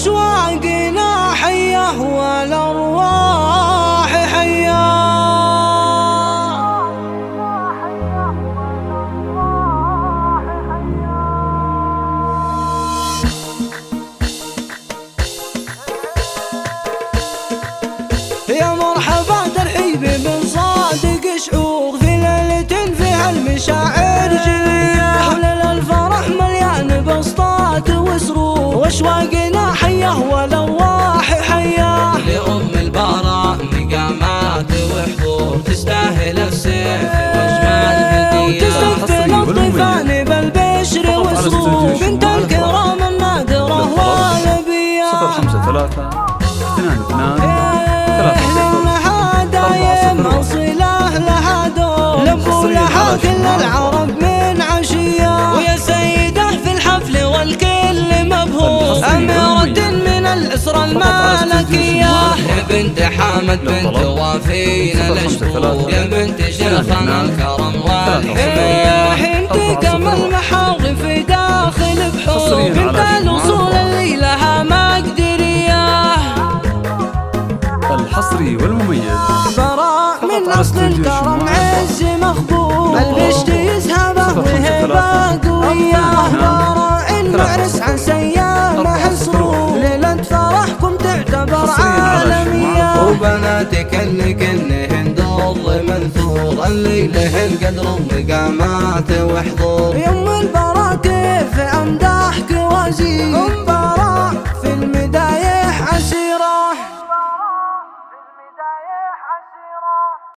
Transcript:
واشواقنا حيه والارواح حيه. يا مرحبا ترحيبي من صادق شعور في ليلة فيها المشاعر جلية، حلل الفرح مليان بسطات وسرور واشواقنا حيه والارواح حيه. لأم البراء مقامات وحضور تستاهل السيف واجمل هدية، وتستقبل الضيفان بالبشر وسرور بنت الكرام النادرة والنبية. 053 22 دايم أصيله لها دور لبوا لها كل العرب من عشية، ويا سيده في الحفل والكل مبهور أميرة من الأسرة المالكية. يا بنت حامد بنت وافينا الأشهور، يا بنت شيخنا الكرم والحمية. انت كم المحاضر في داخل بحور بنت الوصول اللي لها مقدرية. الحصري والمميز براء من أصل الكرم عز مخبور، البشت يسهبه وهبه قوية. براء المعرس عن سيامه سرور، ليلة فرحكم تعتبر عالمية. وبناتك اللي كلهن ضل منثور، اللي لهن قدر مقامات وحضور.